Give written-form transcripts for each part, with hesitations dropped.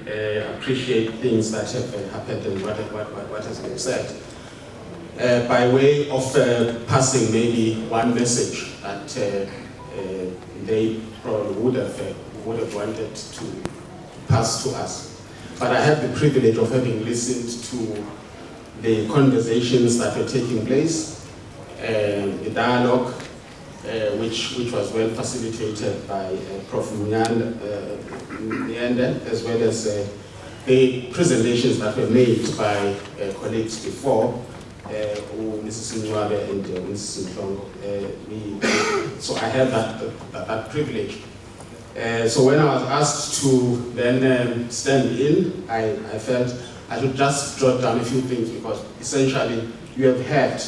appreciate things that have happened and what has been said. By way of passing maybe one message that they probably would have wanted to pass to us. But I have the privilege of having listened to the conversations that were taking place, the dialogue, which was well facilitated by Prof. Nyanda, as well as the presentations that were made by colleagues before, Mrs. Ngcobo and Mrs. Mhlanga. So I have that privilege. So when I was asked to then stand in, I felt I should just jot down a few things, because essentially you have had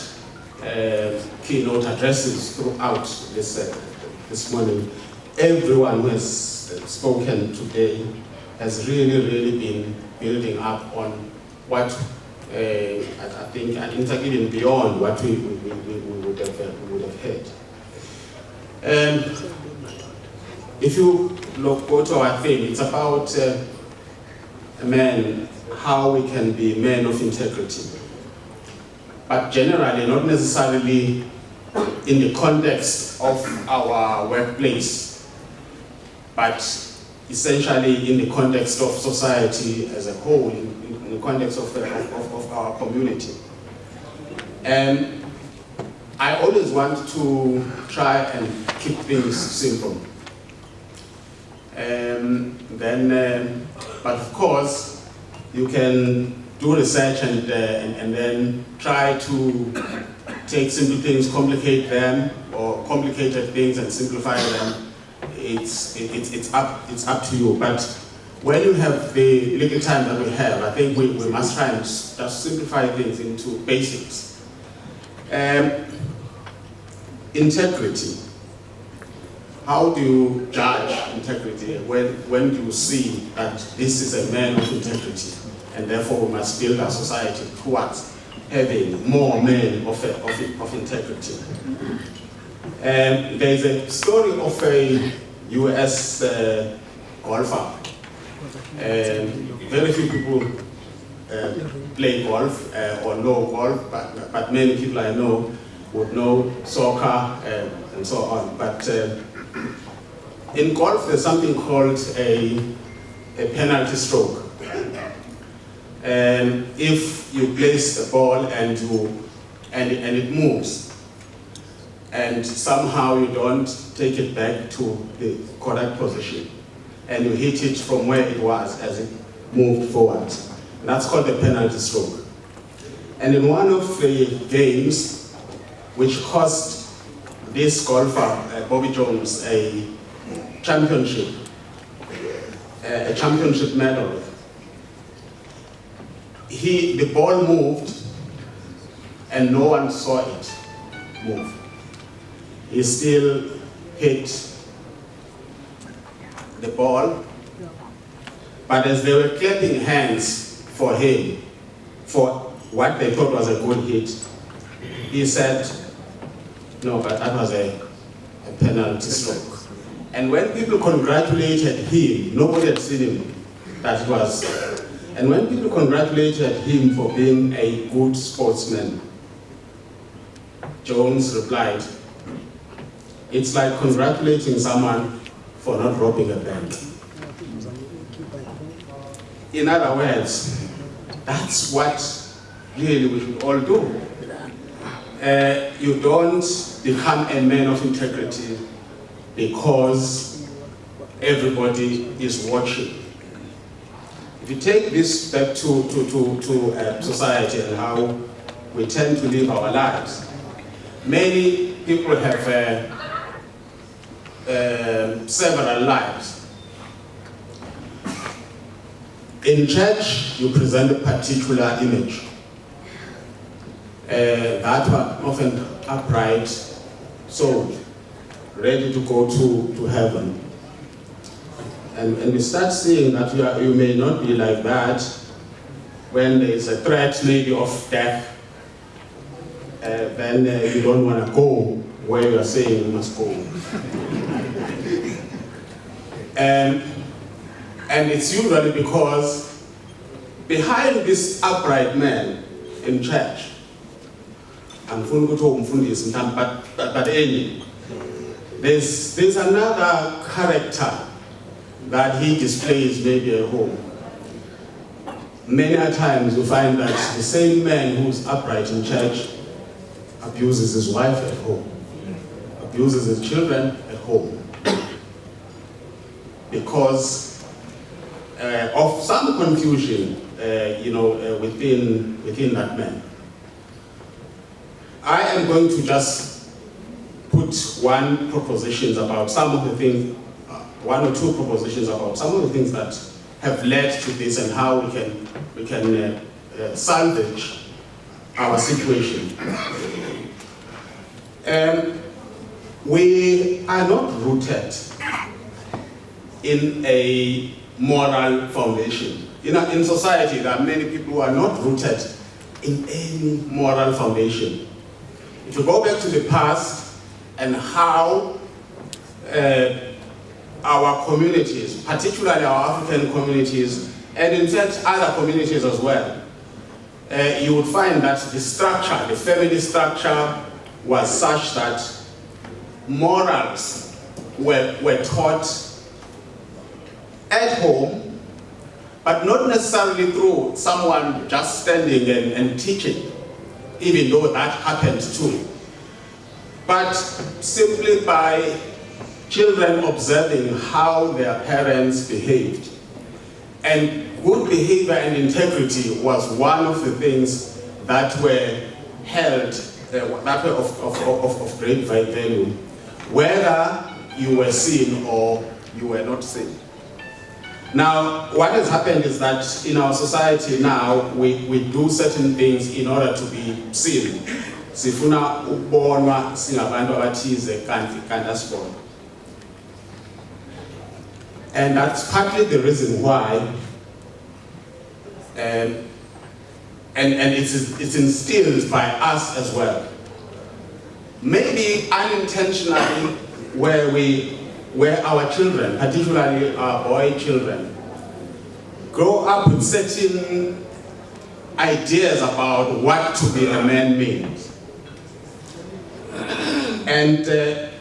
keynote addresses throughout this morning. Everyone who has spoken today has really been building up on what I think, and in fact even beyond what we would have heard. If you go to our theme, it's about men, how we can be men of integrity. But generally, not necessarily in the context of our workplace, but essentially in the context of society as a whole, in the context of our community. And I always want to try and keep things simple. But of course, you can do research and then try to take simple things, complicate them, or complicated things and simplify them. It's up to you. But when you have the little time that we have, I think we must try and just simplify things into basics. Integrity. How do you judge integrity? When do you see that this is a man of integrity, and therefore we must build our society towards having more men of integrity? There's a story of a US golfer. Very few people play golf or know golf, but many people I know would know soccer and so on. But in golf, there's something called a penalty stroke. And if you place the ball and it moves, and somehow you don't take it back to the correct position, and you hit it from where it was as it moved forward, that's called the penalty stroke. And in one of the games, which cost this golfer, Bobby Jones, a championship medal, the ball moved and no one saw it move. He still hit the ball, but as they were clapping hands for him for what they thought was a good hit, he said, no, but that was a penalty stroke. And when people congratulated him, nobody had seen him, that was. And when people congratulated him for being a good sportsman, Jones replied, it's like congratulating someone for not robbing a bank. In other words, that's what really we should all do. You don't become a man of integrity because everybody is watching. If you take this back to society and how we tend to live our lives, many people have several lives. In church, you present a particular image. That one often upright, soul, ready to go to heaven. And we start seeing that you may not be like that when there is a threat maybe of death. Then you don't want to go where you are saying you must go. And And it's usually because behind this upright man in church, but there's another character that he displays maybe at home. Many a times you find that the same man who's upright in church abuses his wife at home, abuses his children at home, because of some confusion, within that man. I am going to just put one or two propositions about some of the things that have led to this and how we can salvage our situation. We are not rooted in a moral foundation. In society, there are many people who are not rooted in any moral foundation. If you go back to the past and how our communities, particularly our African communities, and in fact other communities as well, you would find that the structure, the family structure, was such that morals were taught at home, but not necessarily through someone just standing and teaching, even though that happened too, but simply by children observing how their parents behaved. And good behavior and integrity was one of the things that were held, that were of great value, whether you were seen or you were not seen. Now, what has happened is that in our society now, we do certain things in order to be seen. Sifuna ukubonwa singabantu abathize kanti asibona. And that's partly the reason why, and it's instilled by us as well. Maybe unintentionally, where our children, particularly our boy children, grow up with certain ideas about what to be a man means. And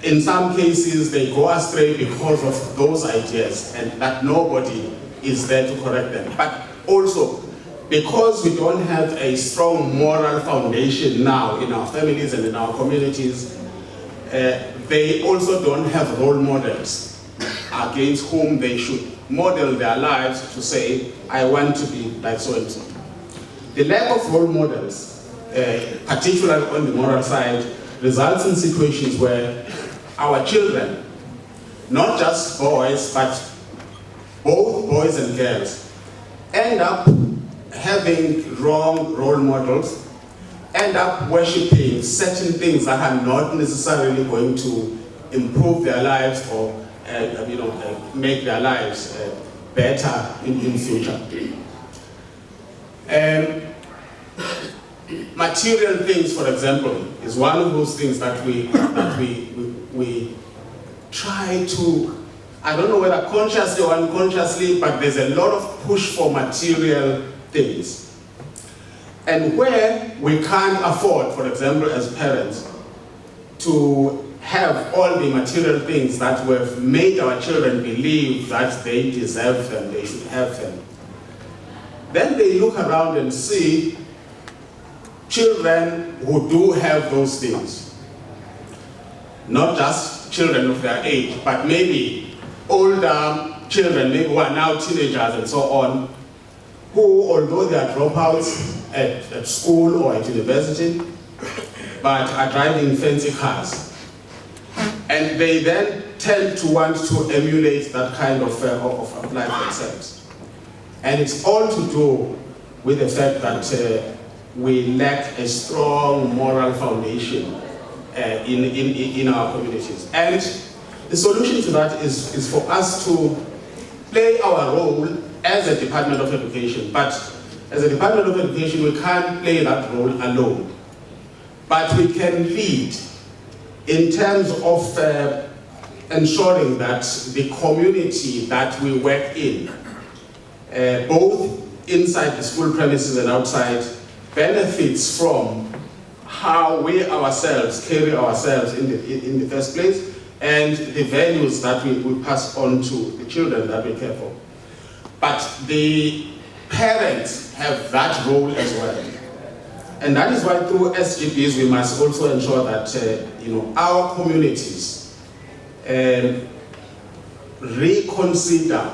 in some cases, they go astray because of those ideas, and that nobody is there to correct them. But also, because we don't have a strong moral foundation now in our families and in our communities, they also don't have role models against whom they should model their lives to say, I want to be like so and so. The lack of role models, particularly on the moral side, results in situations where our children, not just boys, but both boys and girls, end up having wrong role models, end up worshipping certain things that are not necessarily going to improve their lives or make their lives better in future. Material things, for example, is one of those things that we try to, I don't know whether consciously or unconsciously, but there's a lot of push for material things. And where we can't afford, for example, as parents, to have all the material things that we've made our children believe that they deserve them, they should have them, then they look around and see children who do have those things. Not just children of their age, but maybe older children, maybe who are now teenagers and so on, who, although they are dropouts at school or at university, but are driving fancy cars. And they then tend to want to emulate that kind of life themselves. And it's all to do with the fact that we lack a strong moral foundation in our communities. And the solution to that is for us to play our role as a Department of Education. But as a Department of Education, we can't play that role alone. But we can lead in terms of ensuring that the community that we work in both inside the school premises and outside, benefits from how we ourselves carry ourselves in the first place, and the values that we pass on to the children that we care for. But the parents have that role as well. And that is why through SGBs we must also ensure that our communities reconsider,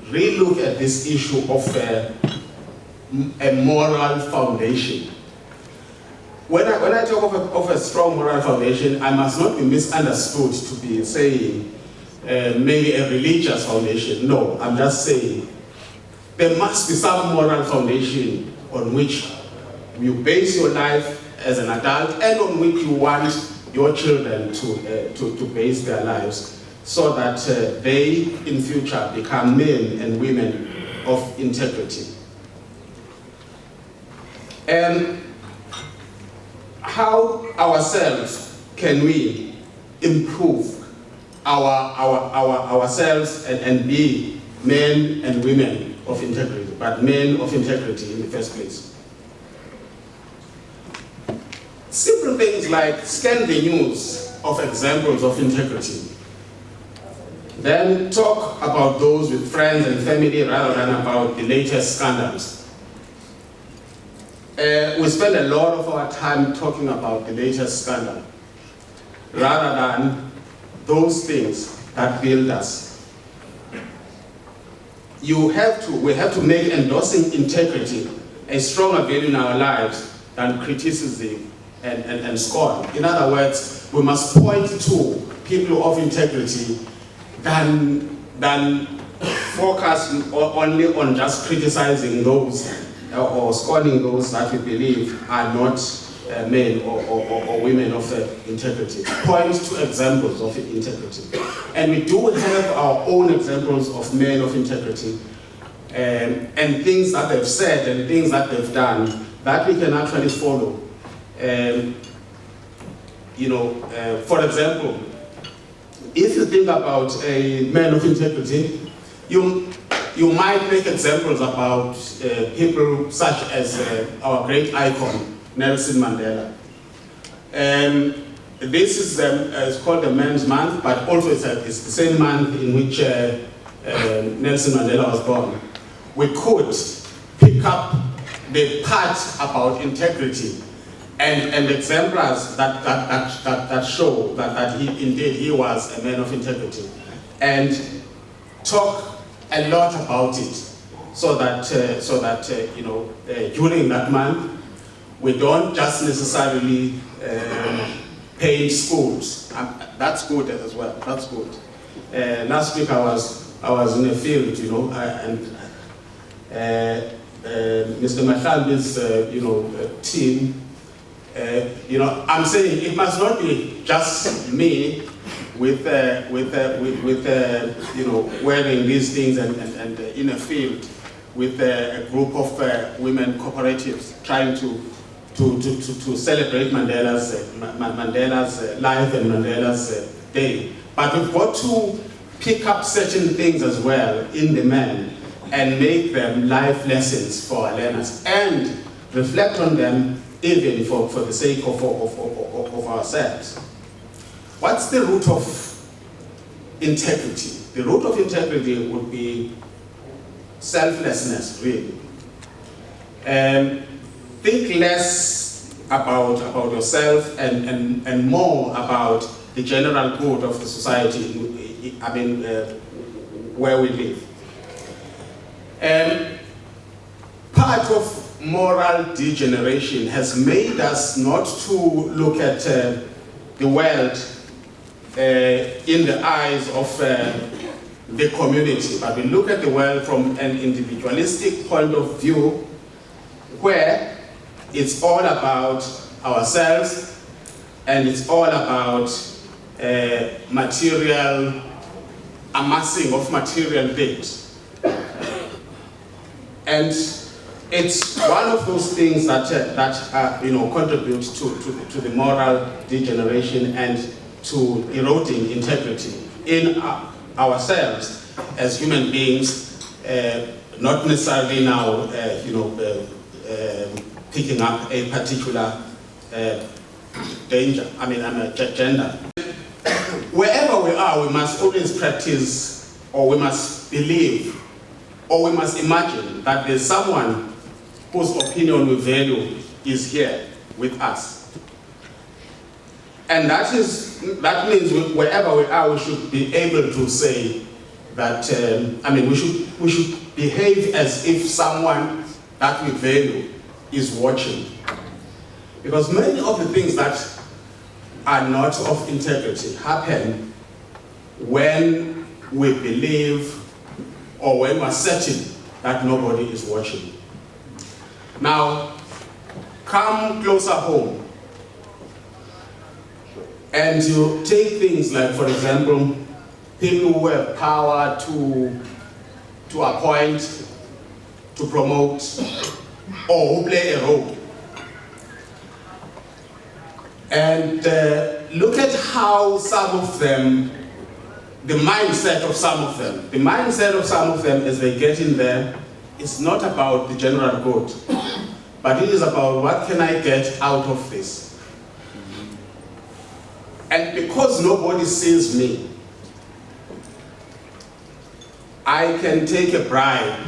relook at this issue of a moral foundation. When I talk of a strong moral foundation, I must not be misunderstood to be saying maybe a religious foundation. No, I'm just saying there must be some moral foundation on which you base your life as an adult and on which you want your children to base their lives, so that they in future become men and women of integrity. And how ourselves can we improve ourselves and be men and women of integrity, but men of integrity in the first place? Simple things like scan the news of examples of integrity. Then talk about those with friends and family rather than about the latest scandals. We spend a lot of our time talking about the latest scandal rather than those things that build us. We have to make endorsing integrity a stronger value in our lives than criticism and scorn. In other words, we must point to people of integrity than focus only on just criticizing those or scorning those that we believe are not men or women of integrity. Point to examples of integrity. And we do have our own examples of men of integrity and things that they've said and things that they've done that we can actually follow. For example, if you think about a man of integrity, you might make examples about people such as our great icon, Nelson Mandela. This is it's called the Men's Month, but also it's the same month in which Nelson Mandela was born. We could pick up the part about integrity and exemplars that show that he was a man of integrity, and talk a lot about it, so that during that month we don't just necessarily paint schools. That's good as well. That's good. Last week I was in a field, and Mr. Mahlambi's team. I'm saying it must not be just me with wearing these things and in a field with a group of women cooperatives trying to celebrate Mandela's life and Mandela's day. But we've got to pick up certain things as well in the men and make them life lessons for our learners and reflect on them even for the sake of ourselves. What's the root of integrity? The root of integrity would be selflessness, really. Think less about yourself and more about the general good of the society, where we live. Part of moral degeneration has made us not to look at the world in the eyes of the community, but we look at the world from an individualistic point of view, where it's all about ourselves and it's all about material, amassing of material things. And it's one of those things that contribute to the moral degeneration and to eroding integrity in ourselves as human beings, not necessarily now, picking up a particular danger, gender. Wherever we are, we must always practice, or we must believe, or we must imagine that there's someone whose opinion we value is here with us. And that means wherever we are, we should be able to say that, we should behave as if someone that we value is watching. Because many of the things that are not of integrity happen when we believe or when we're certain that nobody is watching. Now, come closer home and you take things like, for example, people who have power to appoint, to promote, or who play a role. And look at how some of them, the mindset of some of them as they get in there, it's not about the general good, but it is about what can I get out of this. And because nobody sees me, I can take a bribe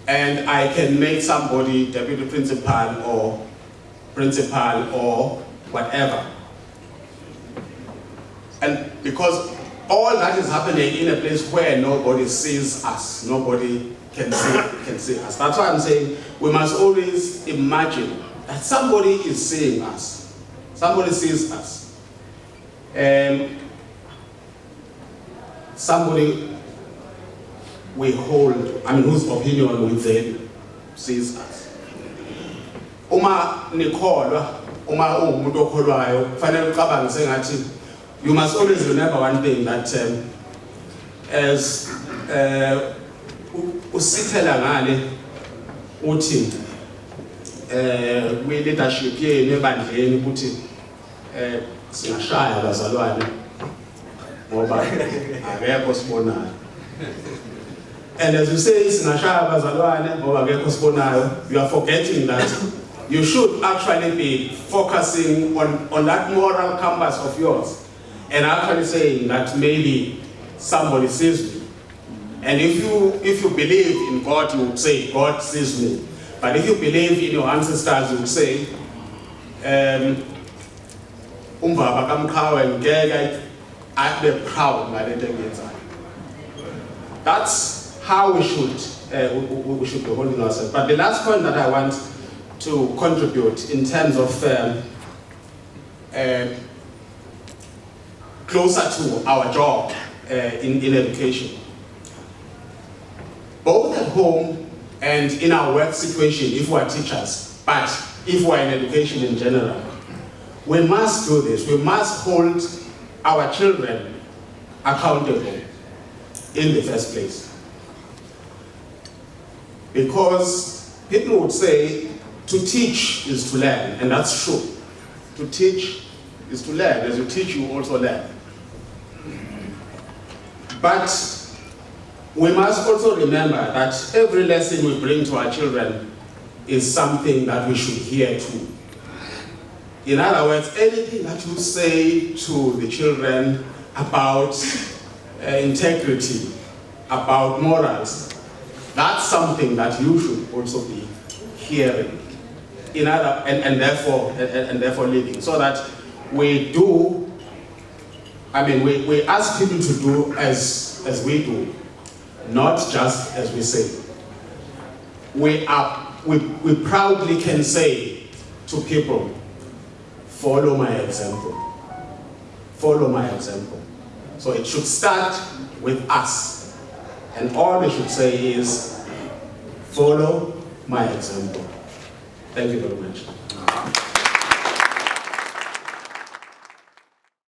and I can make somebody deputy principal or whatever. And because all that is happening in a place where nobody sees us, nobody can see us. That's why I'm saying we must always imagine that somebody is seeing us. Somebody sees us. Somebody we hold, whose opinion we value, sees us. You must always remember one thing, that as usithela ngane uthi we leadership yenu ebandleni ukuthi singashaya abazalwane ngoba akekho sibonayo. And as you say singashaya abazalwane ngoba akekho sibonayo, you are forgetting that you should actually be focusing on that moral compass of yours and actually saying that maybe somebody sees me. And if you believe in God, you would say God sees me. But if you believe in your ancestors, you would say I'd be proud by the day. That's how we should be holding ourselves. But the last point that I want to contribute in terms of closer to our job in education, both at home and in our work situation if we are teachers, but if we are in education in general, we must do this. We must hold our children accountable in the first place. Because people would say to teach is to learn, and that's true. To teach is to learn. As you teach, you also learn. But we must also remember that every lesson we bring to our children is something that we should hear too. In other words, anything that you say to the children about integrity, about morals, that's something that you should also be hearing, and therefore living, so that we do. We ask people to do as we do, not just as we say. We proudly can say to people, follow my example. Follow my example. So it should start with us. And all we should say is, follow my example. Thank you very much.